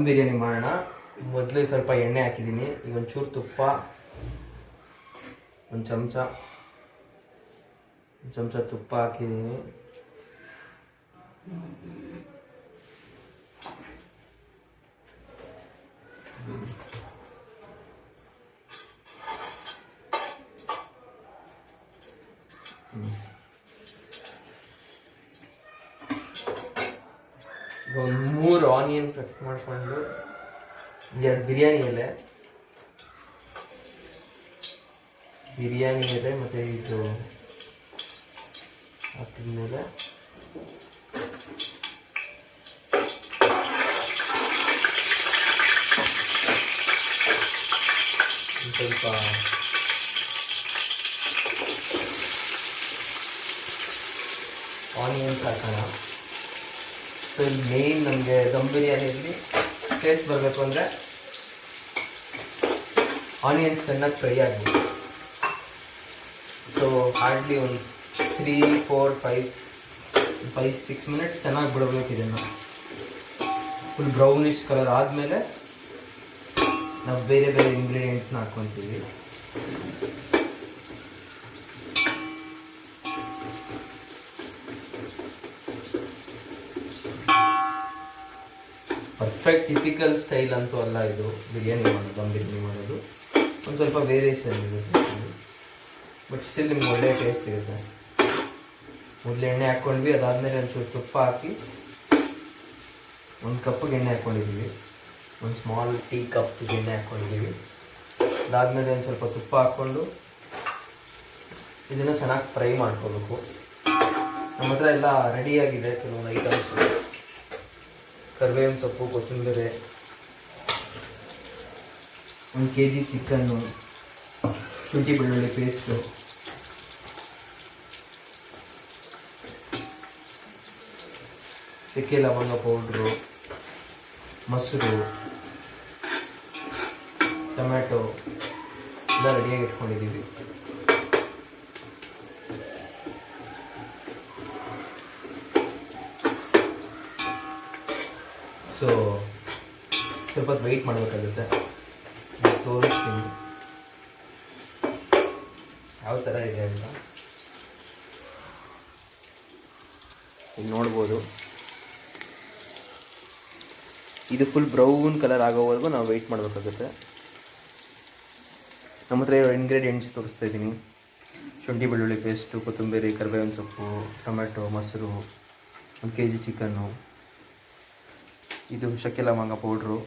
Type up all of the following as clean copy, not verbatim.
ದಮ್ ಬಿರಿಯಾನಿ ಮಾಡೋಣ. ಮೊದಲು ಸ್ವಲ್ಪ ಎಣ್ಣೆ ಹಾಕಿದ್ದೀನಿ, ಈಗ ಒಂಚೂರು ತುಪ್ಪ, ಒಂದು ಚಮಚ ತುಪ್ಪ ಹಾಕಿದ್ದೀನಿ. ಒಂದು 3 ಆನಿಯನ್ ಕಟ್ ಮಾಡಿಕೊಂಡು, 2 ಬಿರಿಯಾನಿ ಎಲೆ ಮತ್ತು ಇದು ಹಾಕಿದ್ಮೇಲೆ ಸ್ವಲ್ಪ ಆನಿಯನ್ಸ್ ಹಾಕೋಣ. ಸೊ ಇಲ್ಲಿ ಮೇಯ್ನ್ ನಮಗೆ ದಮ್ ಬಿರಿಯಾನಿಯಲ್ಲಿ ಟೇಸ್ಟ್ ಬರಬೇಕು ಅಂದರೆ ಆನಿಯನ್ಸ್ ಚೆನ್ನಾಗಿ ಫ್ರೈ ಆಗಬೇಕು. ಸೊ ಹಾರ್ಡ್ಲಿ ಒಂದು 3, 4, 5, 6 ಮಿನಿಟ್ಸ್ ಚೆನ್ನಾಗಿ ಬಿಡಬೇಕು. ಇದನ್ನು ಫುಲ್ ಬ್ರೌನಿಷ್ ಕಲರ್ ಆದಮೇಲೆ ನಾವು ಬೇರೆ ಬೇರೆ ಇಂಗ್ರೀಡಿಯೆಂಟ್ಸ್ನ ಹಾಕ್ಕೊತೀವಿ. ಪರ್ಫೆಕ್ಟ್ ಟಿಪಿಕಲ್ ಸ್ಟೈಲ್ ಅಂತೂ ಅಲ್ಲ ಇದು ಬಿರಿಯಾನಿ ಮಾಡೋದು, ದಮ್ ಬಿರಿಯಾನಿ ಮಾಡೋದು. ಒಂದು ಸ್ವಲ್ಪ ವೇರಿಯೇಷನ್ ಇರುತ್ತೆ, ಬಟ್ ಸ್ಟಿಲ್ ನಿಮ್ಗೆ ಒಳ್ಳೆ ಟೇಸ್ಟ್ ಸಿಗುತ್ತೆ. ಮೊದಲು ಎಣ್ಣೆ ಹಾಕ್ಕೊಂಡ್ವಿ, ಅದಾದಮೇಲೆ ಒಂಚೂರು ತುಪ್ಪ ಹಾಕಿ 1 ಕಪ್ಪಿಗೆ ಎಣ್ಣೆ ಹಾಕ್ಕೊಂಡಿದ್ದೀವಿ. ಒಂದು ಸ್ಮಾಲ್ ಟೀ ಕಪ್ಗೆ ಎಣ್ಣೆ ಹಾಕ್ಕೊಂಡಿದ್ದೀವಿ. ಅದಾದಮೇಲೆ ಒಂದು ಸ್ವಲ್ಪ ತುಪ್ಪ ಹಾಕ್ಕೊಂಡು ಇದನ್ನು ಚೆನ್ನಾಗಿ ಫ್ರೈ ಮಾಡ್ಕೋಬೇಕು. ನಮ್ಮ ಹತ್ರ ಎಲ್ಲ ರೆಡಿಯಾಗಿದೆ ಕೆಲವೊಂದು ಐಟಮ್ಸ್. ಕರಿಬೇವಿನ ಸೊಪ್ಪು, ಕೊತ್ತಂಬರಿ, 1 kg ಚಿಕನ್ನು, ಶುಂಠಿ ಬೆಳ್ಳುಳ್ಳಿ ಪೇಸ್ಟು, ಚಕ್ಕೆ ಲವಂಗ ಪೌಡ್ರು, ಮೊಸರು, ಟೊಮ್ಯಾಟೊ ಎಲ್ಲ ರೆಡಿಯಾಗಿ ಇಟ್ಕೊಂಡಿದ್ದೀವಿ. ಸೊ ಸ್ವಲ್ಪ ಹೊತ್ತು ವೆಯ್ಟ್ ಮಾಡಬೇಕಾಗುತ್ತೆ. ತೋರಿಸ್ತೀನಿ ಯಾವ ಥರ ಇದೆ ಅಂತ. ಇಲ್ಲಿ ನೋಡ್ಬೋದು, ಇದು ಫುಲ್ ಬ್ರೌನ್ ಕಲರ್ ಆಗೋವರೆಗೂ ನಾವು ವೆಯ್ಟ್ ಮಾಡಬೇಕಾಗುತ್ತೆ. ನಮ್ಮ ಹತ್ರ ಇರೋ ಇಂಗ್ರೀಡಿಯೆಂಟ್ಸ್ ತೋರಿಸ್ತಾ ಇದ್ದೀನಿ. ಶುಂಠಿ ಬೆಳ್ಳುಳ್ಳಿ ಪೇಸ್ಟು, ಕೊತ್ತಂಬರಿ, ಕರಿಬೇವಿನ ಸೊಪ್ಪು, ಟೊಮ್ಯಾಟೊ, ಮೊಸರು, 1 kg ಚಿಕನ್ನು, ಇದು ಚಕ್ಕೆ ಲವಂಗ ಪೌಡ್ರು.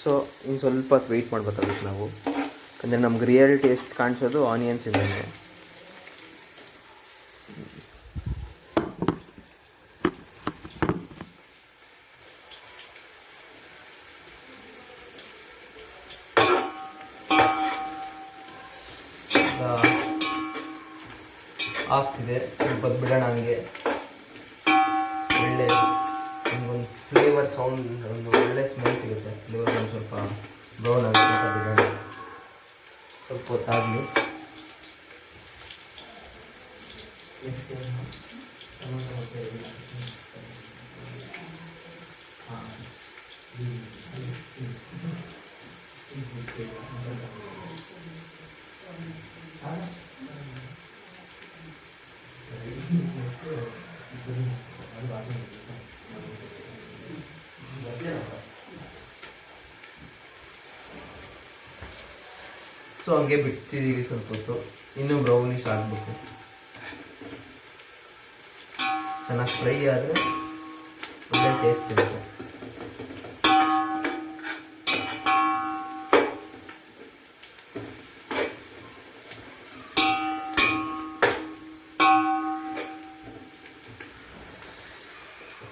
ಸೊ ಇನ್ನು ಸ್ವಲ್ಪ ಹೊತ್ತು ವೆಯ್ಟ್ ಮಾಡಬೇಕಾಗುತ್ತೆ ನಾವು, ಅಂದರೆ ನಮ್ಗೆ ರಿಯಲ್ ಟೇಸ್ಟ್ ಕಾಣಿಸೋದು ಆನಿಯನ್ಸ್ ಇಂದಲೇ. ಆಗ್ತಿದೆ, ಸ್ವಲ್ಪ ಬಿಡೋಣ ಹಂಗೆ. ಒಳ್ಳೆ ಒಂದು ಫ್ಲೇವರ್ ಸೌಂಡ್, ಒಂದು ಒಳ್ಳೆ ಸ್ಮೆಲ್ ಸಿಗುತ್ತೆ. ಫ್ಲೇವರ್ ಒಂದು ಸ್ವಲ್ಪ ಬ್ರೌನ್ ಆಗುತ್ತೆ, ಬಿಡೋಣ ಸ್ವಲ್ಪ ಹೊತ್ತಾಗಲಿ. ಸೊ ಹಂಗೆ ಬಿಡ್ತಿದ್ದೀವಿ ಸ್ವಲ್ಪ ಹೊತ್ತು, ಇನ್ನೂ ಬ್ರೌನಿಷ್ ಆಗಬೇಕು. ಚೆನ್ನಾಗಿ ಫ್ರೈ ಆದರೆ ಒಳ್ಳೆ ಟೇಸ್ಟ್ ಇರುತ್ತೆ.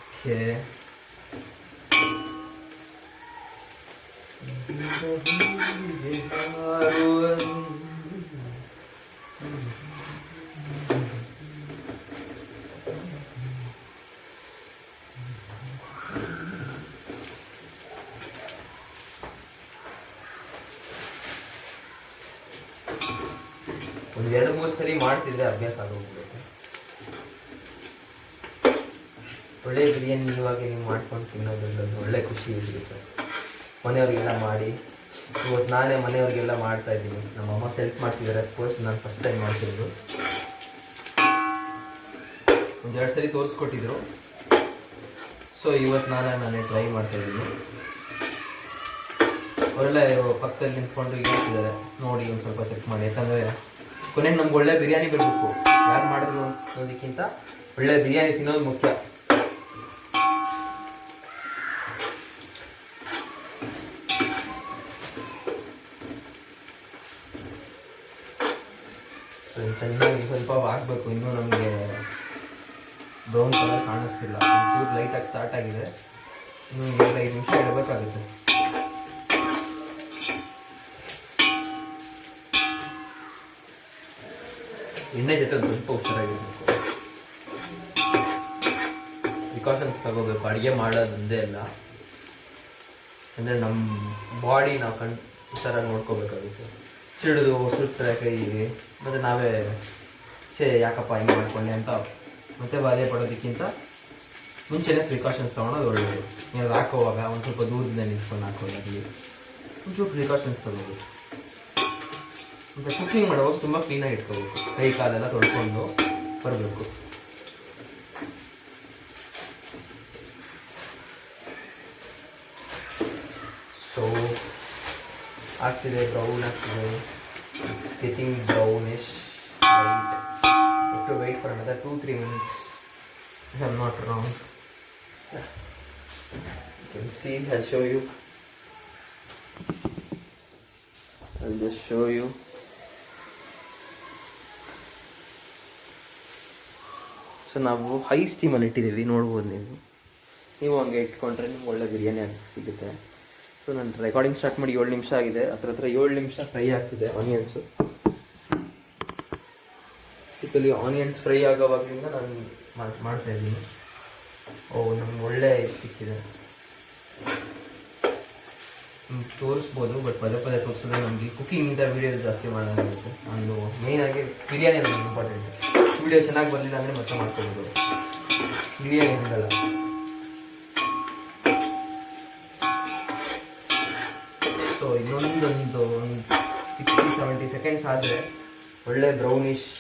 ಓಕೆ, ಒಂದು 2-3 ಸರಿ ಮಾಡ್ತಿದ್ರೆ ಅಭ್ಯಾಸ ಆಗೋಗ್ಬಿಡುತ್ತೆ. ಒಳ್ಳೆ ಬಿರಿಯಾನಿ ಇವಾಗ ನೀವು ಮಾಡ್ಕೊಂಡು ತಿನ್ನೋದ್ರಲ್ಲಿ ಒಳ್ಳೆ ಖುಷಿ ಸಿಗುತ್ತೆ. ಮನೆಯವ್ರಿಗೆಲ್ಲ ಮಾಡಿ ಇವತ್ತು ನಾನೇ ಮನೆಯವ್ರಿಗೆಲ್ಲ ಮಾಡ್ತಾಯಿದ್ದೀನಿ. ನಮ್ಮಮ್ಮ ಹೆಲ್ಪ್ ಮಾಡ್ತಿದ್ದಾರೆ. ಅಫ್ಕೋರ್ಸ್ ನಾನು ಫಸ್ಟ್ ಟೈಮ್ ಮಾಡ್ತಿರೋದು. ಒಂದೆರಡು ಸರಿ ತೋರಿಸ್ಕೊಟ್ಟಿದ್ರು. ಸೊ ಇವತ್ತು ನಾನೇ ಟ್ರೈ ಮಾಡ್ತಾಯಿದ್ದೀನಿ. ಅವರೆಲ್ಲ ಪಕ್ಕದಲ್ಲಿ ನಿಂತ್ಕೊಂಡು ಹೇಳ್ತಿದ್ದಾರೆ ನೋಡಿ ಒಂದು ಸ್ವಲ್ಪ ಚೆಕ್ ಮಾಡಿ. ಯಾಕಂದರೆ ಕೊನೆಗೆ ನಮ್ಗೆ ಒಳ್ಳೆ ಬಿರಿಯಾನಿ ಬರಬೇಕು. ಯಾರು ಮಾಡಿದ್ರು ಅನ್ನೋದಕ್ಕಿಂತ ಒಳ್ಳೆ ಬಿರಿಯಾನಿ ತಿನ್ನೋದು ಮುಖ್ಯ. ಚೆನ್ನಾಗಿ ಸ್ವಲ್ಪ ಹಾಕಬೇಕು. ಇನ್ನೂ ನಮಗೆ ಬ್ರೌನ್ ಕಲರ್ ಕಾಣಿಸ್ತಿಲ್ಲ. ಒಂಚೂರು ಲೈಟಾಗಿ ಸ್ಟಾರ್ಟ್ ಆಗಿದೆ. ಇನ್ನೂ 5 ನಿಮಿಷ ಇಡಬೇಕಾಗುತ್ತೆ. ಎಣ್ಣೆ ಜೊತೆ ಸ್ವಲ್ಪ ಹುಷಾರಾಗಿರ್ಬೇಕು. ಪ್ರಿಕಾಷನ್ಸ್ ತಗೋಬೇಕು. ಅಡುಗೆ ಮಾಡೋದೊಂದೇ ಅಲ್ಲ, ಅಂದರೆ ನಮ್ಮ ಬಾಡಿ ನಾವು ಹುಷಾರಾಗಿ ನೋಡ್ಕೋಬೇಕಾಗುತ್ತೆ. ಸಿಡಿದು ಸುಟ್ಟರೆ ಕೈಗೆ ಮತ್ತು ನಾವೇ ಯಾಕಪ್ಪ ಹಿಂಗೆ ಮಾಡ್ಕೊಂಡೆ ಅಂತ ಮತ್ತೆ ಬಾಧೆ ಪಡೋದಕ್ಕಿಂತ ಮುಂಚೆನೇ ಪ್ರಿಕಾಷನ್ಸ್ ತೊಗೊಳೋದು ಒಳ್ಳೆಯದು. ನೀವು ಹಾಕೋವಾಗ ಒಂದು ಸ್ವಲ್ಪ ದೂರದಿಂದ ನಿಂತ್ಕೊಂಡು ಹಾಕೋದಾಗಲಿ ಒಂಚೂರು ಪ್ರಿಕಾಷನ್ಸ್ ತೊಗೋಬೇಕು. ಮತ್ತು ಕುಕ್ಕಿಂಗ್ ಮಾಡುವಾಗ ತುಂಬ ಕ್ಲೀನಾಗಿ ಇಟ್ಕೋಬೇಕು. ಕೈ ಕಾಲೆಲ್ಲ ತೊಳ್ಕೊಂಡು ಬರಬೇಕು. ಸೊ ಆಗ್ತಿದೆ, ಬ್ರೌನ್ ಆಗ್ತಿದೆ. It's getting brownish white. To wait for another 2-3 minutes if I'm not wrong. You can see, I'll show you. I'll just show you. So ನಾವು ಹೈ ಸ್ಟೀಮಲ್ಲಿ ಇಟ್ಟಿದ್ದೀವಿ, ನೋಡ್ಬೋದು ನೀವು ಹಂಗೆ ಇಟ್ಕೊಂಡ್ರೆ ನಿಮ್ಗೆ ಒಳ್ಳೆ ಬಿರಿಯಾನಿ ಸಿಗುತ್ತೆ. ಸೊ ನಾನು ರೆಕಾರ್ಡಿಂಗ್ ಸ್ಟಾರ್ಟ್ ಮಾಡಿ 7 ನಿಮಿಷ ಆಗಿದೆ. ಹತ್ರ 7 ನಿಮಿಷ ಫ್ರೈ ಆಗ್ತಿದೆ ಆನಿಯನ್ಸು. ಬೇಸಿಕಲಿ ಆನಿಯನ್ಸ್ ಫ್ರೈ ಆಗೋವಾಗಲಿಂದ ನಾನು ಮಾಡ್ತಾಯಿದ್ದೀನಿ. ನಮ್ಗೆ ಒಳ್ಳೆ ಸಿಕ್ಕಿದೆ. ತೋರಿಸ್ಬೋದು, ಬಟ್ ಪದೇ ತೋರಿಸಿದ್ರೆ ನಮಗೆ ಕುಕ್ಕಿಂಗಿಂದ ವೀಡಿಯೋ ಜಾಸ್ತಿ ಮಾಡೋದಾಗುತ್ತೆ. ನಾನು ಮೇಯ್ನಾಗಿ ಬಿರಿಯಾನಿ ನಮಗೆ ಇಂಪಾರ್ಟೆಂಟ್. ವೀಡಿಯೋ ಚೆನ್ನಾಗಿ ಬರಲಿಲ್ಲ ಅಂದರೆ ಮತ್ತೆ ಮಾಡ್ಕೊಬೋದು. ಬಿರಿಯಾನಿ ಹಂಗಲ್ಲ. ಸೊ ಇನ್ನೊಂದು 60-70 ಸೆಕೆಂಡ್ಸ್ ಆದರೆ ಒಳ್ಳೆ ಬ್ರೌನಿಶ್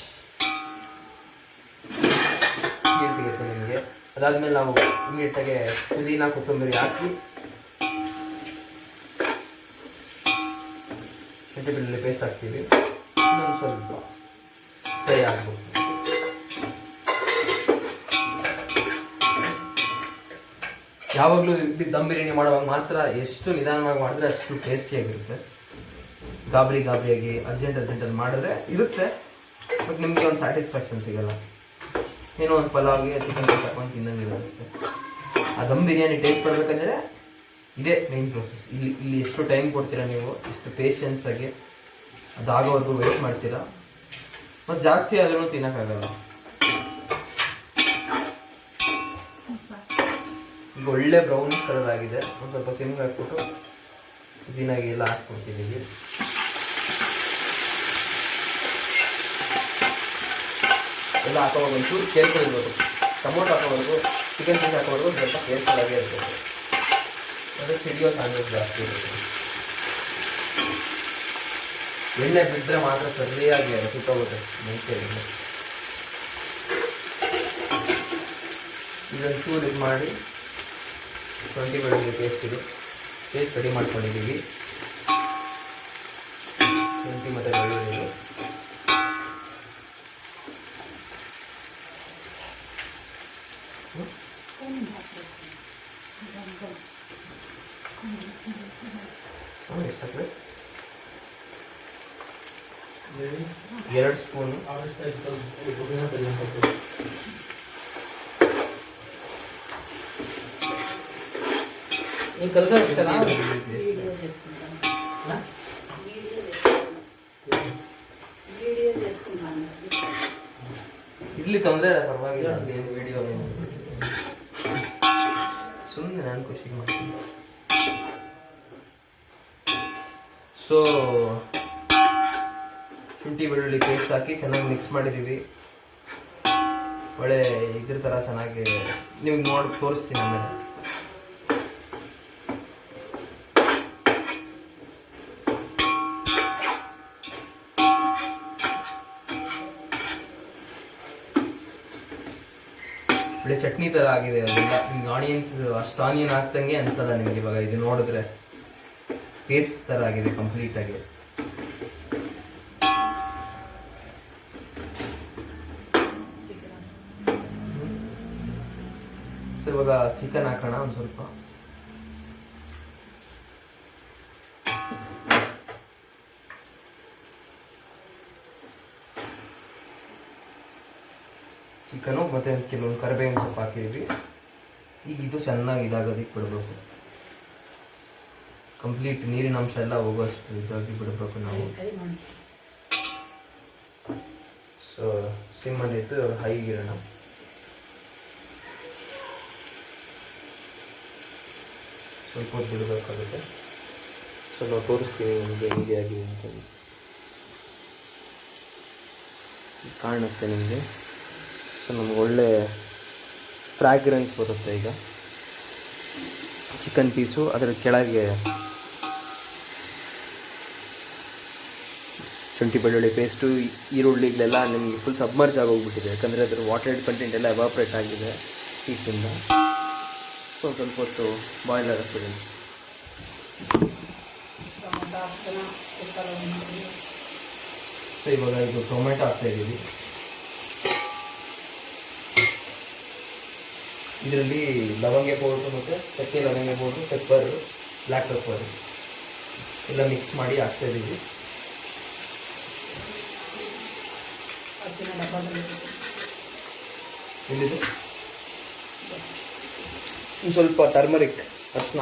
ಸಿಗುತ್ತೆ ನಿಮಗೆ. ಅದಾದಮೇಲೆ ನಾವು ಇಮಿಡಿಯೇಟಾಗಿ ಪುದೀನ ಕೊತ್ತಂಬರಿ ಹಾಕಿ ಶುಂಠಿ ಬೆಳ್ಳುಳ್ಳಿ ಪೇಸ್ಟ್ ಹಾಕ್ತೀವಿ. ಇನ್ನೊಂದು ಸ್ವಲ್ಪ ಫ್ರೈ ಆಗ್ಬೋದು. ಯಾವಾಗಲೂ ದಮ್ ಬಿರಿಯಾನಿ ಮಾಡುವಾಗ ಮಾತ್ರ ಎಷ್ಟು ನಿಧಾನವಾಗಿ ಮಾಡಿದ್ರೆ ಅಷ್ಟು ಟೇಸ್ಟಿಯಾಗಿರುತ್ತೆ. ಗಾಬರಿಯಾಗಿ ಅರ್ಜೆಂಟಲ್ಲಿ ಮಾಡಿದ್ರೆ ಇರುತ್ತೆ, ಬಟ್ ನಿಮಗೆ ಒಂದು ಸ್ಯಾಟಿಸ್ಫ್ಯಾಕ್ಷನ್ ಸಿಗಲ್ಲ. ಏನೋ ಒಂದು ಪಲಾವ್ಗೆ ಚಿಕನ್ ತಗೊಂಡು ತಿನ್ನಂಗಿರುತ್ತೆ ಅಷ್ಟೇ. ಆ ದಮ್ ಬಿರಿಯಾನಿ ಟೇಸ್ಟ್ ಬರಬೇಕಂದ್ರೆ ಇದೇ ಮೇನ್ ಪ್ರೊಸೆಸ್. ಇಲ್ಲಿ ಎಷ್ಟು ಟೈಮ್ ಕೊಡ್ತೀರಾ ನೀವು, ಎಷ್ಟು ಪೇಷನ್ಸಾಗಿ ಅದಾಗೋವರೆಗೂ ವೆಯ್ಟ್ ಮಾಡ್ತೀರಾ. ಮತ್ತು ಜಾಸ್ತಿ ಆದ್ರೂ ತಿನ್ನೋಕ್ಕಾಗಲ್ಲ. ಈಗ ಒಳ್ಳೆ ಬ್ರೌನ್ ಕಲರ್ ಆಗಿದೆ. ಒಂದು ಸ್ವಲ್ಪ ಸಿಮ್ಗೆ ಹಾಕ್ಬಿಟ್ಟು ಪುದೀನಾಗಿ ಎಲ್ಲ ಹಾಕ್ಕೊಡ್ತಿದ್ದೀವಿ. ಎಲ್ಲ ಹಾಕೋವಾಗ ಒಂಚೂರು ಕೇರ್ಫುಲ್ ಇರ್ಬೋದು. ಟೊಮೊಟೊ ಹಾಕೋವರೆಗೂ, ಚಿಕನ್ ಪೀಸ್ ಹಾಕೋವರೆಗೂ ಸ್ವಲ್ಪ ಕೇರ್ಫುಲ್ಲಾಗೇ ಇರ್ಬೋದು. ಅದು ಸಿಡಿಯೋ ಚಾನ್ಸಸ್ ಜಾಸ್ತಿ ಇರುತ್ತೆ. ಎಣ್ಣೆ ಬಿಟ್ಟರೆ ಮಾತ್ರ ಸರಿಯಾಗಿ ಸುತ್ತೋಗುತ್ತೆ ಮುಂಚೆಯಿಂದ. ಇದನ್ನು ಚೂರು ಇದು ಮಾಡಿ ಶುಂಠಿ ಬೆಳ್ಳುಳ್ಳಿ ಪೇಸ್ಟ್ ರೆಡಿ ಮಾಡ್ಕೊಂಡಿದ್ದೀವಿ. ಶುಂಠಿ ಮತ್ತು ಬೆಳ್ಳುಳ್ಳಿ ಎಷ್ಟು 2 ಸ್ಪೂನು. ಇಲ್ಲಿ ತೊಂದರೆ ಪರವಾಗಿಲ್ಲ. ವಿಡಿಯೋ ಸುಮ್ಮನೆ ನಾನು ಖುಷಿ ಮಾಡ್ತೀನಿ. ಸೊ ಶುಂಠಿ ಬೆಳ್ಳುಳ್ಳಿ ಪೇಸ್ಟ್ ಹಾಕಿ ಚೆನ್ನಾಗಿ ಮಿಕ್ಸ್ ಮಾಡಿದ್ದೀವಿ. ಒಳ್ಳೆ ಇದ್ರ ಥರ ಚೆನ್ನಾಗಿ ನಿಮ್ಗೆ ನೋಡಿ ತೋರಿಸ್ತೀನಿ ಆಮೇಲೆ. ಒಳ್ಳೆ ಚಟ್ನಿ ಥರ ಆಗಿದೆ ಅದೆಲ್ಲ. ನಿಮ್ಗೆ ಆನಿಯನ್ಸ್ ಅಷ್ಟು ಆನಿಯನ್ ಹಾಕ್ದಂಗೆ ಅನ್ಸಲ್ಲ ನಿಮ್ಗೆ ಇವಾಗ ಇದು ನೋಡಿದ್ರೆ. ಪೇಸ್ಟ್ ಥರ ಆಗಿದೆ ಕಂಪ್ಲೀಟಾಗಿ. ಸೊ ಇವಾಗ ಚಿಕನ್ ಹಾಕೋಣ ಒಂದು ಸ್ವಲ್ಪ. ಚಿಕನು ಮತ್ತು ಕೆಲವೊಂದು ಕರಿಬೇವಿನ ಸೊಪ್ಪು ಹಾಕಿದ್ವಿ. ಈಗ ಇದು ಚೆನ್ನಾಗಿ ಇದಾಗೋದಕ್ಕೆ ಬಿಡಬೇಕು. ಕಂಪ್ಲೀಟ್ ನೀರಿನ ಅಂಶ ಎಲ್ಲ ಹೋಗೋಷ್ಟು ಇದಾಗಿ ಬಿಡಬೇಕು ನಾವು. ಸೊ ಸಿಮ್ಮಲ್ಲಿ ಇಟ್ಟು ಹೈಗಿರೋಣ. ಸ್ವಲ್ಪ ಹೊತ್ತು ಬಿಡಬೇಕಾಗುತ್ತೆ. ಸ್ವಲ್ಪ ತೋರಿಸ್ತೀವಿ ನಿಮಗೆ ಹೇಗೆ ಆಗಿದೆ ಅಂತ. ಕಾಣುತ್ತೆ ನಿಮಗೆ. ಸೊ ನಮ್ಗೆ ಒಳ್ಳೆ ಫ್ರಾಗ್ರೆನ್ಸ್ ಬರುತ್ತೆ. ಈಗ ಚಿಕನ್ ಪೀಸು ಅದರ ಕೆಳಗೆ ಶುಂಠಿ ಬೆಳ್ಳುಳ್ಳಿ ಪೇಸ್ಟು, ಈರುಳ್ಳಿಗಳೆಲ್ಲ ನಿಮಗೆ ಫುಲ್ ಸಬ್ಮರ್ಜ್ ಆಗೋಗ್ಬಿಟ್ಟಿದೆ. ಯಾಕಂದರೆ ಅದರ ವಾಟರ್ ಕಂಟೆಂಟ್ ಎಲ್ಲ ಎವಾಪ್ರೇಟ್ ಆಗಿದೆ ಹೀಟಿಂದ. ಸೊ ಸ್ವಲ್ಪ ಹೊತ್ತು ಬಾಯ್ಲ್ ಆಗುತ್ತೆ. ಸೊ ಇವಾಗ ಇದು ಟೊಮೆಟೊ ಹಾಕ್ತಾಯಿದ್ದೀವಿ. ಇದರಲ್ಲಿ ಲವಂಗೆ ಪೌಡ್ರು ಮತ್ತು ಚಕ್ಕೆ ಲವಂಗೆ ಪೌಡ್ರು, ಪೆಪ್ಪರ್, ಬ್ಲ್ಯಾಕ್ ಪೆಪ್ಪರ್ ಎಲ್ಲ ಮಿಕ್ಸ್ ಮಾಡಿ ಹಾಕ್ತಾಯಿದ್ದೀವಿ. ಇಲ್ಲಿದೆ ಸ್ವಲ್ಪ ಟರ್ಮರಿಕ್ ಅರ್ಶಿನ,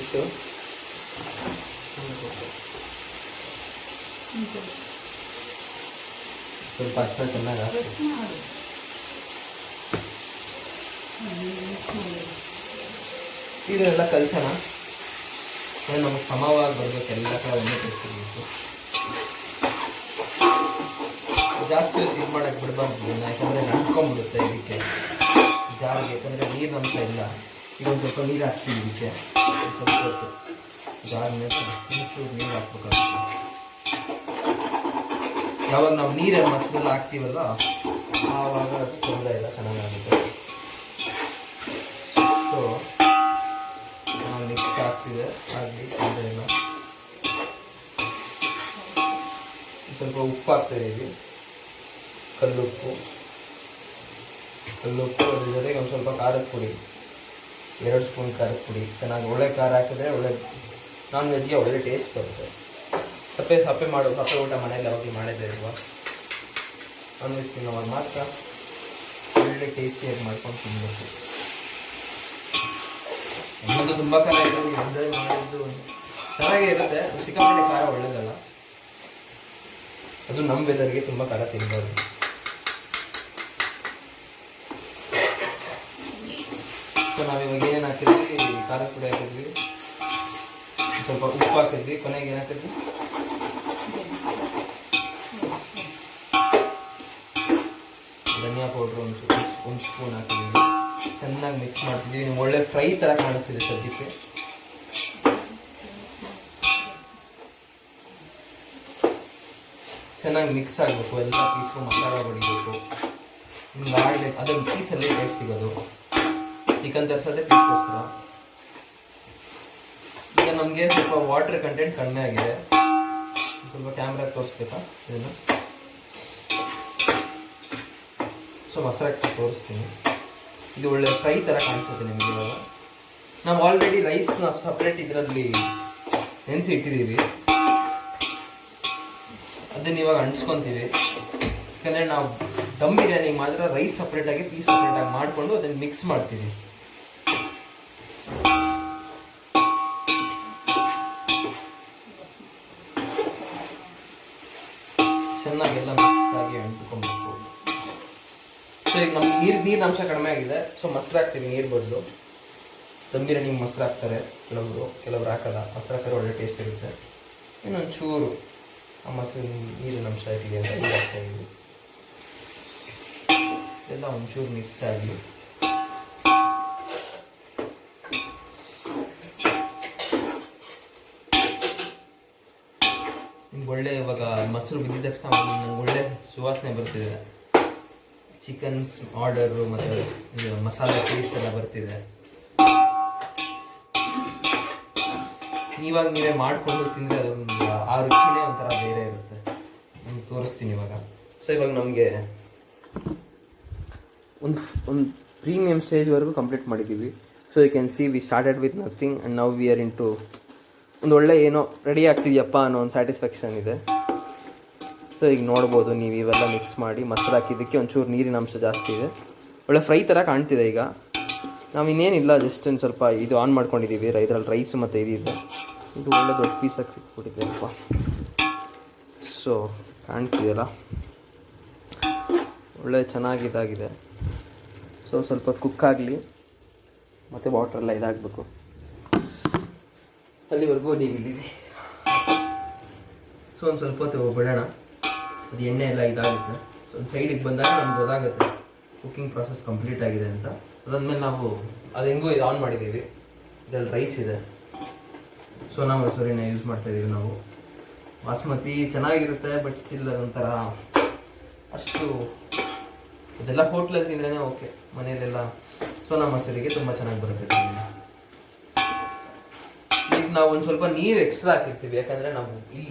ಇಷ್ಟು ಸ್ವಲ್ಪ ಅರ್ಶಿನ ಚೆನ್ನಾಗಿ ಹಾಕಿ ಇದನ್ನೆಲ್ಲ ಕಲಿಸೋಣ. ನಮಗೆ ಸಮವಾಗಿ ಬರಬೇಕು, ಎಲ್ಲ ಕಡೆ ಒಂದೇ ಕಲಿಸಿರ್ಬೇಕು. ಜಾಸ್ತಿ ಹೊತ್ತು ಇದು ಮಾಡೋಕ್ಕೆ ಬಿಡಬಾರ್ದು, ಯಾಕಂದರೆ ನಂಬ್ಕೊಂಡ್ಬಿಡುತ್ತೆ ಇದಕ್ಕೆ ಜಾರಿಗೆ. ಯಾಕಂದರೆ ನೀರು ಅಂಶ ಇಲ್ಲ. ಈಗ ಒಂದು ಸ್ವಲ್ಪ ನೀರು ಹಾಕ್ತೀವಿ ಇದಕ್ಕೆ. ಸ್ವಲ್ಪ ಹೊತ್ತು ಜಾರ ಮೇಲೆ ಒಂಚೂರು ನೀರು ಹಾಕ್ಬೇಕಾಗುತ್ತೆ. ಯಾವಾಗ ನಾವು ನೀರು ಮೊಸರೆಲ್ಲ ಹಾಕ್ತೀವಲ್ಲ ಆವಾಗ ಅದು ತೊಂದರೆ ಇಲ್ಲ, ಚೆನ್ನಾಗಾಗುತ್ತೆ. ಸೊ ನಾವು ಮಿಕ್ಸ್ ಆಗ್ತಿದೆ ಆಗಲಿ, ತೊಂದರೆ ಇಲ್ಲ. ಸ್ವಲ್ಪ ಉಪ್ಪು ಹಾಕ್ತಾಯಿದ್ದೀವಿ, ಕಲ್ಲುಪ್ಪು. ಅದ್ರ ಜೊತೆಗೆ ಒಂದು ಸ್ವಲ್ಪ ಖಾರದ ಪುಡಿ, 2 ಸ್ಪೂನ್ ಖಾರದ ಪುಡಿ. ಚೆನ್ನಾಗಿ ಒಳ್ಳೆ ಖಾರ ಹಾಕಿದ್ರೆ ಒಳ್ಳೆ ನಾನ್ ವೆಜ್ಗೆ ಒಳ್ಳೆ ಟೇಸ್ಟ್ ಬರುತ್ತೆ. ಸಪ್ಪೆ ಊಟ ಮನೇಲಿ ಯಾವಾಗಲೂ ಮಾಡೋದೇ ಇಲ್ವಾ? ನಾನ್ ವೆಜ್ ತಿನ್ನೋವಾಗ ಮಾತ್ರ ಒಳ್ಳೆ ಟೇಸ್ಟಿಯಾಗಿ ಮಾಡ್ಕೊಂಡು ತಿನ್ನಬೇಕು. ನಮ್ಮದು ತುಂಬ ಖಾರ ಇದೆ, ನೀವು ಎಂಜಾಯ್ ಮಾಡಿದ್ದು ಚೆನ್ನಾಗೇ ಇರುತ್ತೆ. ಸಿಕ್ಕಾಪಟ್ಟೆ ಖಾರ ಒಳ್ಳೇದಲ್ಲ, ಅದು ನಮ್ಮ ವೆದರ್ಗೆ ತುಂಬ ಖಾರ ತಿನ್ಬಾರ್ದು. ಸೊ ನಾವಿವಾಗ ಏನೇನು ಹಾಕಿದ್ವಿ, ಖಾರದ ಪುಡಿ ಹಾಕಿದ್ವಿ, ಸ್ವಲ್ಪ ಉಪ್ಪು ಹಾಕಿದ್ವಿ, ಕೊನೆಗೆ ಏನು ಹಾಕಿದ್ವಿ, ಧನಿಯಾ ಪೌಡ್ರು ಒಂದು ಸ್ಪೂನ್ ಹಾಕಿದ್ವಿ. ಚೆನ್ನಾಗಿ ಮಿಕ್ಸ್ ಮಾಡ್ತಿದ್ವಿ. ನೀವು ಒಳ್ಳೆ ಫ್ರೈ ಥರ ಕಾಣಿಸ್ತಿದೆ ಸದ್ಯಕ್ಕೆ. ಚೆನ್ನಾಗಿ ಮಿಕ್ಸ್ ಆಗಬೇಕು, ಎಲ್ಲ ಪೀಸ್ಗೂ ಮಸಾಲ ಹೊಡಿಬೇಕು. ನಿಮ್ಗೆ ಆಗಬೇಕು, ಅದೊಂದು ಪೀಸಲ್ಲೇ ಟೇಸ್ಟ್ ಸಿಗೋದು. ಚಿಕನ್ ತರಿಸೋದೇ ಪೀಸ್ಗೋಸ್ಕರ. ಈಗ ನಮಗೆ ಸ್ವಲ್ಪ ವಾಟರ್ ಕಂಟೆಂಟ್ ಕಡಿಮೆ ಆಗಿದೆ. ಸ್ವಲ್ಪ ಕ್ಯಾಮ್ರಾಗೆ ತೋರಿಸ್ಬೇಕಾ ಇದನ್ನು? ಸೊ ಮೊಸರಕ್ಕೆ ತೋರಿಸ್ತೀನಿ. ಇದು ಒಳ್ಳೆ ಫ್ರೈ ಥರ ಕಾಣಿಸುತ್ತೆ ನಿಮಗೆ. ಇವಾಗ ನಾವು ಆಲ್ರೆಡಿ ರೈಸ್ನ ಸಪ್ರೇಟ್ ಇದರಲ್ಲಿ ನೆನೆಸಿ ಇಟ್ಟಿದ್ದೀವಿ. ಅದನ್ನು ಇವಾಗ ಅಂಟಿಸ್ಕೊತೀವಿ. ಯಾಕಂದರೆ ನಾವು ದಮ್ ಬಿರಿಯಾನಿಗೆ ಮಾತ್ರ ರೈಸ್ ಸಪ್ರೇಟಾಗಿ ಪೀಸ್ ಸಪ್ರೇಟಾಗಿ ಮಾಡಿಕೊಂಡು ಅದನ್ನು ಮಿಕ್ಸ್ ಮಾಡ್ತೀವಿ. ಚೆನ್ನಾಗೆಲ್ಲ ಮಿಕ್ಸ್ ಆಗಿ ಅಂಟ್ಕೊಬೇಕು. ಸೊ ಈಗ ನಮ್ಗೆ ನೀರಿನ ಅಂಶ ಕಡಿಮೆ ಆಗಿದೆ, ಸೊ ಮೊಸರು ಹಾಕ್ತೀವಿ ನೀರು ಬದಲು. ದಮ್ ಬಿರಿಯಾನಿಗೆ ಮೊಸರು ಹಾಕ್ತಾರೆ ಕೆಲವರು ಹಾಕಲ್ಲ. ಮೊಸರು ಹಾಕಿದ್ರೆ ಒಳ್ಳೆ ಟೇಸ್ಟ್ ಇರುತ್ತೆ. ಇನ್ನೊಂದು ಚೂರು ಆ ಮೊಸರು ನೀರಿನ ಅಂಶ ಇರಲಿ ಅಂತ ನೀರು ಹಾಕ್ತಾಯಿದ್ವಿ. ಎಲ್ಲ ಒಂಚೂರು ಮಿಕ್ಸ್ ಆಗಿ ನಿಮ್ಗೆ ಒಳ್ಳೆ ಇವಾಗ ಮೊಸರು ಬಿದ್ದಿದ ತಕ್ಷಣ ನಂಗೆ ಒಳ್ಳೆ ಸುವಾಸನೆ ಬರ್ತಿದೆ. ಚಿಕನ್ ಆರ್ಡರು ಮತ್ತು ಮಸಾಲೆ ಪೀಸ್ ಎಲ್ಲ ಬರ್ತಿದೆ. ಇವಾಗ ನೀವೇ ಮಾಡಿಕೊಂಡು ತಿಂದರೆ ಅದೊಂದು ಆ ರುಚಿನೇ ಒಂಥರ ಬೇರೆ ಇರುತ್ತೆ. ನಿಮ್ಗೆ ತೋರಿಸ್ತೀನಿ ಇವಾಗ. ಸೊ ಇವಾಗ ನಮಗೆ ಒಂದು ಪ್ರೀಮಿಯಮ್ ಸ್ಟೇಜ್ವರೆಗೂ ಕಂಪ್ಲೀಟ್ ಮಾಡಿದ್ದೀವಿ. So you can see we started with nothing and now we are into ಒಂದು ಒಳ್ಳೆ ಏನೋ ರೆಡಿ ಆಗ್ತಿದೆಯಪ್ಪ ಅನ್ನೋ ಒಂದು ಸ್ಯಾಟಿಸ್ಫ್ಯಾಕ್ಷನ್ ಇದೆ. ಸೊ ಈಗ ನೋಡ್ಬೋದು ನೀವು, ಇವೆಲ್ಲ ಮಿಕ್ಸ್ ಮಾಡಿ ಮೊಸರು ಹಾಕಿದ್ದಕ್ಕೆ ಒಂಚೂರು ನೀರಿನ ಅಂಶ ಜಾಸ್ತಿ ಇದೆ. ಒಳ್ಳೆ ಫ್ರೈ ಥರ ಕಾಣ್ತಿದೆ. ಈಗ ನಾವು ಇನ್ನೇನಿಲ್ಲ, ಜಸ್ಟ್ ಒಂದು ಸ್ವಲ್ಪ ಇದು ಆನ್ ಮಾಡ್ಕೊಂಡಿದ್ದೀವಿ. ಇದರಲ್ಲಿ ರೈಸ್ ಮತ್ತು ಇದಿದೆ. ಇದು ಒಳ್ಳೆ ದೊಡ್ಡ ಪೀಸಾಗಿ ಸಿಕ್ಬಿಟ್ಟಿದೆ ಅಪ್ಪ. ಸೊ ಕಾಣ್ತಿದೆಯಲ್ಲ, ಒಳ್ಳೆ ಚೆನ್ನಾಗಿದ್ದಾಗಿದೆ. ಸೊ ಸ್ವಲ್ಪ ಕುಕ್ ಆಗಲಿ ಮತ್ತು ವಾಟ್ರೆಲ್ಲ ಇದಾಗಬೇಕು. ಅಲ್ಲಿವರೆಗೂ ನೀವಿದ್ದೀವಿ. ಸೊ ಒಂದು ಸ್ವಲ್ಪ ಹೊತ್ತು ಬಿಡೋಣ, ಅದು ಎಣ್ಣೆ ಎಲ್ಲ ಇದಾಗುತ್ತೆ. ಸೊ ಒಂದು ಸೈಡಿಗೆ ಬಂದಾಗ ನಮ್ಗೆ ಗೊತ್ತಾಗುತ್ತೆ ಕುಕ್ಕಿಂಗ್ ಪ್ರಾಸೆಸ್ ಕಂಪ್ಲೀಟ್ ಆಗಿದೆ ಅಂತ. ಅದಾದ್ಮೇಲೆ ನಾವು ಅದು ಹೆಂಗೂ ಇದು ಆನ್ ಮಾಡಿದ್ದೀವಿ. ಇದರಲ್ಲಿ ರೈಸ್ ಇದೆ, ಸೋನಾ ಮಸೂರಿನ ಯೂಸ್ ಮಾಡ್ತಾಯಿದ್ದೀವಿ ನಾವು. ಬಾಸ್ಮತಿ ಚೆನ್ನಾಗಿರುತ್ತೆ, ಬಟ್ ಸ್ಟಿಲ್ ಅದೊಂಥರ ಅಷ್ಟು ಇದೆಲ್ಲ ಹೋಟ್ಲಲ್ಲಿ ತಿಂದ್ರೇ ಓಕೆ. ಮನೆಯಲ್ಲೆಲ್ಲ ಸೋನಾ ಮಸೂರಿಗೆ ತುಂಬ ಚೆನ್ನಾಗಿ ಬರುತ್ತೆ. ಈಗ ನಾವು ಒಂದು ಸ್ವಲ್ಪ ನೀರು ಎಕ್ಸ್ಟ್ರಾ ಹಾಕಿರ್ತೀವಿ, ಯಾಕಂದರೆ ನಾವು ಈ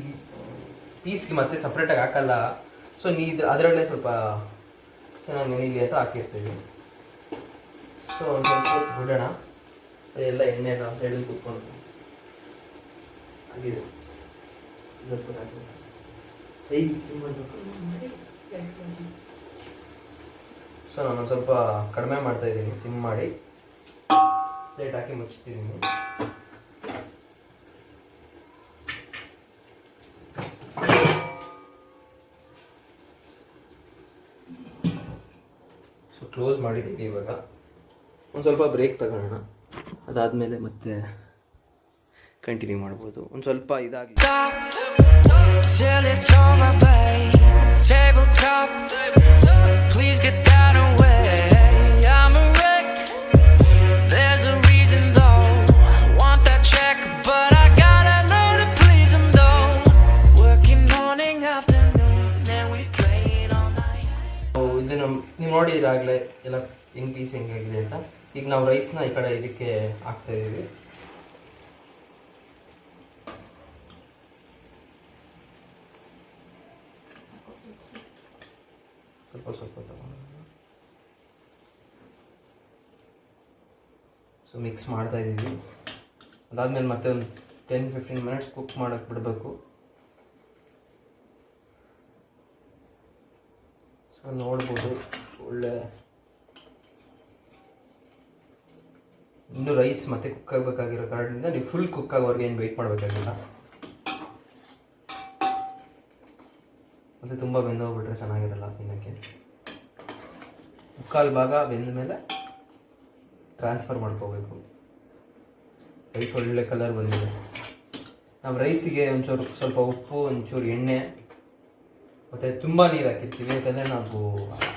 ಪೀಸ್ಗೆ ಮತ್ತೆ ಸಪ್ರೇಟಾಗಿ ಹಾಕಲ್ಲ. ಸೊ ಅದರಲ್ಲೇ ಸ್ವಲ್ಪ ಚೆನ್ನಾಗಿ ನೆನೀಲಿ ಅಂತ ಹಾಕಿರ್ತೀವಿ. ಸೊ ಒಂದು ಸ್ವಲ್ಪ ಹೊತ್ತು ಬಿಡೋಣ. ಅದೆಲ್ಲ ಎಣ್ಣೆ ನಾವು ಸೈಡಲ್ಲಿ ಕೂತ್ಕೊಂಡು ಆಗಿದೆ. ಸೊ ನಾನು ಸ್ವಲ್ಪ ಕಡಿಮೆ ಮಾಡ್ತಾ ಇದ್ದೀನಿ, ಸಿಮ್ ಮಾಡಿ ಪ್ಲೇಟ್ ಹಾಕಿ ಮುಚ್ತಿದ್ದೀನಿ. ಸೊ ಕ್ಲೋಸ್ ಮಾಡಿದ್ದೀವಿ. ಇವಾಗ ಒಂದು ಸ್ವಲ್ಪ ಬ್ರೇಕ್ ತಗೊಳ್ಳೋಣ, ಅದಾದಮೇಲೆ ಮತ್ತೆ ಕಂಟಿನ್ಯೂ ಮಾಡ್ಬೋದು. ಒಂದು ಸ್ವಲ್ಪ ಇದಾಗಲಿ. ನೀವು ನೋಡಿದ್ರಾಗಲೇ ಎಲ್ಲ ಹೆಂಗೆ ಪೀಸ್ ಹೆಂಗಾಗಿದೆ ಅಂತ. ಈಗ ನಾವು ರೈಸ್ನ ಈ ಕಡೆ ಇದಕ್ಕೆ ಹಾಕ್ತಾ ಇದ್ದೀವಿ. ಸ್ವಲ್ಪ ತಗೊಂಡು ಸೊ ಮಿಕ್ಸ್ ಮಾಡ್ತಾ ಇದ್ದೀವಿ. ಅದಾದಮೇಲೆ ಮತ್ತೆ ಒಂದು 10-15 ಮಿನಿಟ್ಸ್ ಕುಕ್ ಮಾಡೋಕ್ಕೆ ಬಿಡಬೇಕು. ಸೊ ನೋಡ್ಬೋದು ಒಳ್ಳೆ ಇನ್ನೂ ರೈಸ್ ಮತ್ತೆ ಕುಕ್ ಆಗಬೇಕಾಗಿರೋ ಕಾರಣದಿಂದ ನೀವು ಫುಲ್ ಕುಕ್ ಆಗೋವರೆಗೆ ಏನು ವೆಯ್ಟ್ ಮಾಡಬೇಕಾಗಿಲ್ಲ. ಮತ್ತು ತುಂಬ ಬೆಂದೋಗ್ಬಿಟ್ರೆ ಚೆನ್ನಾಗಿರಲ್ಲ ತಿನ್ನೋಕ್ಕೆ. ಮುಕ್ಕಾಲು ಭಾಗ ಬೆಂದ ಮೇಲೆ ಟ್ರಾನ್ಸ್ಫರ್ ಮಾಡ್ಕೋಬೇಕು. ರೈಸ್ ಒಳ್ಳೆ ಕಲರ್ ಬಂದಿದೆ. ನಾವು ರೈಸಿಗೆ ಒಂಚೂರು ಸ್ವಲ್ಪ ಉಪ್ಪು, ಒಂಚೂರು ಎಣ್ಣೆ ಮತ್ತು ತುಂಬ ನೀರು ಹಾಕಿರ್ತೀವಿ. ಯಾಕಂದರೆ ನಾವು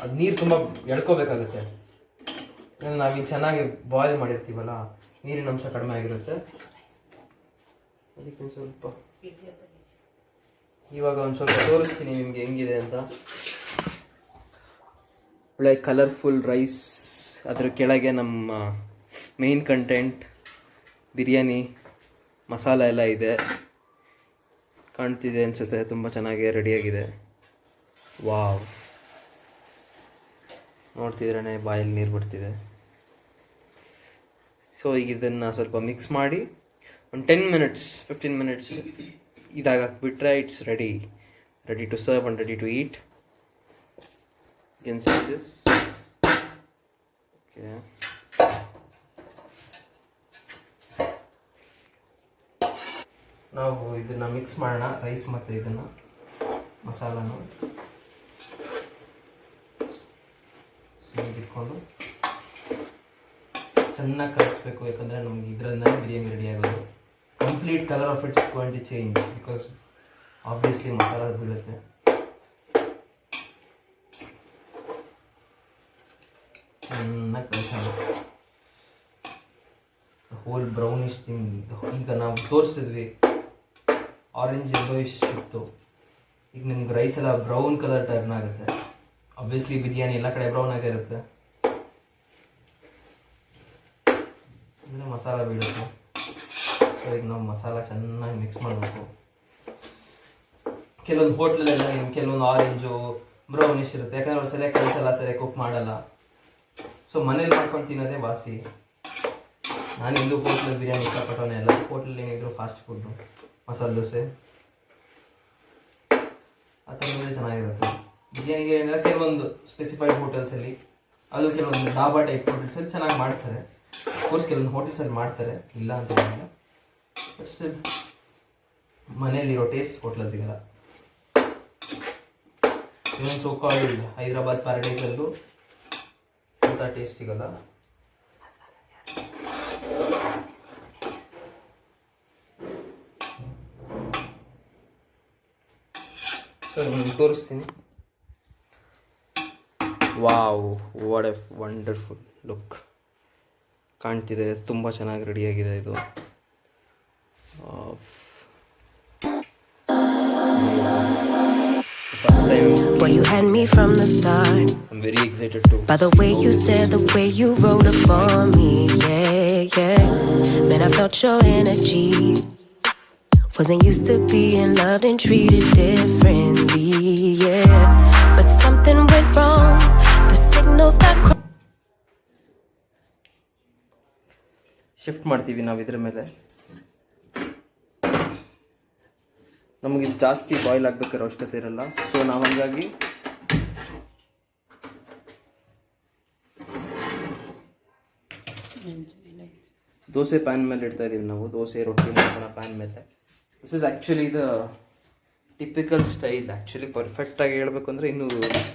ಅದು ನೀರು ತುಂಬ ಎಳ್ಕೋಬೇಕಾಗುತ್ತೆ. ನಾವೀಗ ಚೆನ್ನಾಗಿ ಬಾಯ್ಲ್ ಮಾಡಿರ್ತೀವಲ್ಲ, ನೀರಿನ ಅಂಶ ಕಡಿಮೆ ಆಗಿರುತ್ತೆ. ಅದಕ್ಕೆ ಸ್ವಲ್ಪ ಇವಾಗ ಒಂದು ಸ್ವಲ್ಪ ತೋರಿಸ್ತೀನಿ ನಿಮಗೆ ಹೆಂಗಿದೆ ಅಂತ. ಒಳ್ಳೆ ಕಲರ್ಫುಲ್ ರೈಸ್, ಅದರ ಕೆಳಗೆ ನಮ್ಮ ಮೇನ್ ಕಂಟೆಂಟ್ ಬಿರಿಯಾನಿ ಮಸಾಲ ಎಲ್ಲ ಇದೆ. ಕಾಣ್ತಿದೆ ಅನಿಸುತ್ತೆ, ತುಂಬ ಚೆನ್ನಾಗಿ ರೆಡಿಯಾಗಿದೆ. ವಾವ್, ನೋಡ್ತಿದ್ರೇ ಬಾಯಲ್ಲಿ ನೀರು ಬಿಡ್ತಿದೆ. ಸೊ ಈಗ ಇದನ್ನು ಸ್ವಲ್ಪ ಮಿಕ್ಸ್ ಮಾಡಿ ಒಂದು 10-15 ಮಿನಿಟ್ಸ್ ಇದಾಗಬಿಟ್ರೆ it's ready to serve and ready to eat. You can see this. Okay, ನಾವು ಇದನ್ನು ಮಿಕ್ಸ್ ಮಾಡೋಣ, ರೈಸ್ ಮತ್ತು ಇದನ್ನು ಮಸಾಲನ. ಇಟ್ಕೊಂಡು ಚೆನ್ನಾಗಿ ಕಲಿಸ್ಬೇಕು. ಯಾಕಂದರೆ ನಮ್ಗೆ ಇದರಲ್ಲೇ ಬಿರಿಯಾನಿ ರೆಡಿ ಆಗೋದು. Complete colour of it's going to change because obviously masala ಬೀಳುತ್ತೆ. ಚೆನ್ನಾಗಿ ಕಲಿಸೋಣ. Hole brownish thing. ಈಗ ನಾವು ತೋರಿಸಿದ್ವಿ ಆರೆಂಜ್ ಯೆಲ್ಲೋಯಿಶ್ ಇತ್ತು. ಈಗ ನಿಮ್ಗೆ ರೈಸ್ ಎಲ್ಲ ಬ್ರೌನ್ ಕಲರ್ ಟರ್ನ್ ಆಗುತ್ತೆ. ಆಬ್ವಿಯಸ್ಲಿ ಬಿರಿಯಾನಿ ಎಲ್ಲ ಕಡೆ ಬ್ರೌನ್ ಆಗಿರುತ್ತೆ, ಅಂದರೆ ಮಸಾಲ ಬೀಳುತ್ತೆ. ಸೊ ಈಗ ನಾವು ಮಸಾಲ ಚೆನ್ನಾಗಿ ಮಿಕ್ಸ್ ಮಾಡಬೇಕು. ಕೆಲವೊಂದು ಹೋಟ್ಲಲ್ಲೆಲ್ಲ ಕೆಲವೊಂದು ಆರೆಂಜು ಬ್ರೌನಿಶ್ ಇರುತ್ತೆ, ಯಾಕಂದ್ರೆ ಅವ್ರು ಸರಿಯಾಗಿ ಕಲಿಸಲ್ಲ, ಸರಿಯಾಗಿ ಕುಕ್ ಮಾಡಲ್ಲ. ಸೊ ಮನೇಲಿ ಮಾಡ್ಕೊಂಡು ತಿನ್ನೋದೇ ವಾಸಿ. ನಾನು ಇಂದು ಹೋಟ್ಲಲ್ಲಿ ಬಿರಿಯಾನಿ ಇಷ್ಟಪಟ್ಟವನೇ. ಎಲ್ಲ ಹೋಟ್ಲಲ್ಲಿ ಏನಿದ್ರು ಫಾಸ್ಟ್ ಫುಡ್ಡು, ಮಸಾಲೆ ದೋಸೆ ಆ ಥರದ್ದೇ ಚೆನ್ನಾಗಿರುತ್ತೆ. ಬಿರಿಯಾನಿಗೆ ಏನೆಲ್ಲ ಕೆಲವೊಂದು ಸ್ಪೆಸಿಫೈಡ್ ಹೋಟೆಲ್ಸಲ್ಲಿ, ಅದು ಕೆಲವೊಂದು ಡಾಬಾ ಟೈಪ್ ಹೋಟೆಲ್ಸಲ್ಲಿ ಚೆನ್ನಾಗಿ ಮಾಡ್ತಾರೆ. ಕೋರ್ಸ್ ಕೆಲವೊಂದು ಹೋಟೆಲ್ಸಲ್ಲಿ ಮಾಡ್ತಾರೆ, ಇಲ್ಲ ಅಂತ ಹೇಳಿಲ್ಲ. ಬಟ್ ಸ್ಟಿಲ್ ಮನೆಯಲ್ಲಿರೋ ಟೇಸ್ಟ್ ಹೋಟ್ಲಲ್ಲಿ ಸಿಗಲ್ಲ. ಇನ್ನೊಂದು ಸೋ ಕಾಲ್ಡ್ ಹೈದರಾಬಾದ್ ಪ್ಯಾರಡೈಸಲ್ಲೂ ಅಂಥ ಟೇಸ್ಟ್ ಸಿಗಲ್ಲ. ಸೊ ನಿಮ್ಗೆ ತೋರಿಸ್ತೀನಿ. Wow, what A wonderful look ಕಾಣ್ತಿದೆ. ತುಂಬ ಚೆನ್ನಾಗಿ ರೆಡಿಯಾಗಿದೆ ಇದು. First time. Well, you had me from the start. I'm very excited too. By the way you stared, the way you wrote up for me, yeah, yeah. Man, I felt your energy. Wasn't used to being loved and treated differently, yeah. But something went wrong. The signals got crossed. Shift ಮಾಡ್ತೀವಿ ನಾವು ಇದ್ರ ಮೇಲೆ. ನಮಗಿದು ಜಾಸ್ತಿ boil ಆಗಬೇಕಾದ್ರೆ ಅವಶ್ಯಕತೆ ಇರಲ್ಲ. So ನಾವು ಹಂಗಾಗಿ ದೋಸೆ ಪ್ಯಾನ್ ಮೇಲೆ ಇಡ್ತಾ ಇದ್ದೀವಿ ನಾವು. ದೋಸೆ ರೊಟ್ಟಿ ಮಾಡ್ತಾನೆ ಪ್ಯಾನ್ ಮೇಲೆ. This is actually the typical style. Actually ಪರ್ಫೆಕ್ಟಾಗಿ ಹೇಳ್ಬೇಕು ಅಂದರೆ ಇನ್ನೂ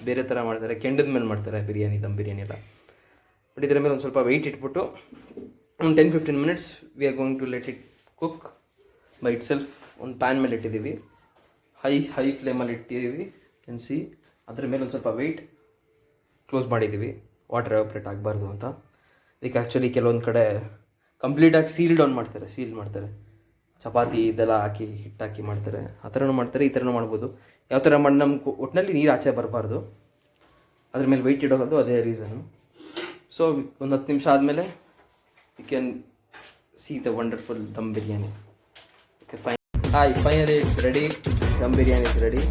ಬೇರೆ ಥರ ಮಾಡ್ತಾರೆ, ಕೆಂಡದ ಮೇಲೆ ಮಾಡ್ತಾರೆ ಬಿರಿಯಾನಿ, ದಮ್ ಬಿರಿಯಾನಿ ಎಲ್ಲ. ಬಟ್ ಇದರ ಮೇಲೆ ಒಂದು ಸ್ವಲ್ಪ ವೆಯ್ಟ್ ಇಟ್ಬಿಟ್ಟು ಒಂದು 10-15 minutes we are going to let it cook by itself. ಒಂದು ಪ್ಯಾನ್ ಮೇಲೆ ಇಟ್ಟಿದ್ದೀವಿ, ಹೈ ಫ್ಲೇಮಲ್ಲಿ ಇಟ್ಟಿದ್ದೀವಿ. ಕ್ಯಾನ್ ಸಿ ಅದ್ರ ಮೇಲೆ ಒಂದು ಸ್ವಲ್ಪ ವೆಯ್ಟ್ ಕ್ಲೋಸ್ ಮಾಡಿದ್ದೀವಿ, ವಾಟರ್ ಎವಾಪ್ರೇಟ್ ಆಗಬಾರ್ದು ಅಂತ. ಇದಕ್ಕೆ ಆ್ಯಕ್ಚುಲಿ ಕೆಲವೊಂದು ಕಡೆ ಕಂಪ್ಲೀಟಾಗಿ ಸೀಲ್ ಮಾಡ್ತಾರೆ. ಚಪಾತಿ ಇದೆಲ್ಲ ಹಾಕಿ ಹಿಟ್ಟು ಹಾಕಿ ಮಾಡ್ತಾರೆ. ಆ ಥರನೂ ಮಾಡ್ತಾರೆ, ಈ ಥರನೂ ಮಾಡ್ಬೋದು. ಯಾವ ಥರ ಮಾಡಿ ನಮ್ಗೆ ಒಟ್ಟಿನಲ್ಲಿ ನೀರು ಆಚೆ ಬರಬಾರ್ದು, ಅದ್ರ ಮೇಲೆ ವೆಯ್ಟ್ ಇಡೋದು ಅದೇ ರೀಸನು. ಸೊ ಒಂದು 10 ನಿಮಿಷ ಆದಮೇಲೆ you can see the wonderful dum biryani. Okay fine. Finally it's ready. Dum biryani is ready.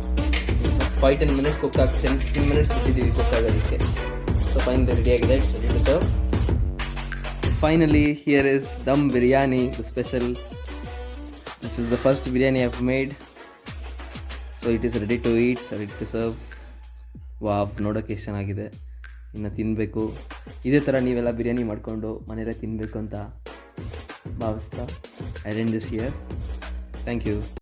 5-10 minutes cook ಆಗಿ 10-15 ಮಿನಿಟ್ಸ್ ಬಿಟ್ಟಿದ್ದೀವಿ ಕುಕ್ ಆಗೋದಕ್ಕೆ. ಸೊ ಫೈನಲಿ ರೆಡಿ ಆಗಿದೆ. It's ready to serve. Finally here is dum biryani, the special. This is the first biryani I've made. So it is ready to eat, ready to serve. Wow, ನೋಡೋಕ್ಕೆ ಎಷ್ಟು ಚೆನ್ನಾಗಿದೆ. ಇನ್ನು ತಿನ್ನಬೇಕು. ಇದೇ ಥರ ನೀವೆಲ್ಲ ಬಿರಿಯಾನಿ ಮಾಡಿಕೊಂಡು ಮನೆಯಲ್ಲೇ ತಿನ್ನಬೇಕು ಅಂತ ಭಾವಿಸ್ತಾ I end this here. Thank you.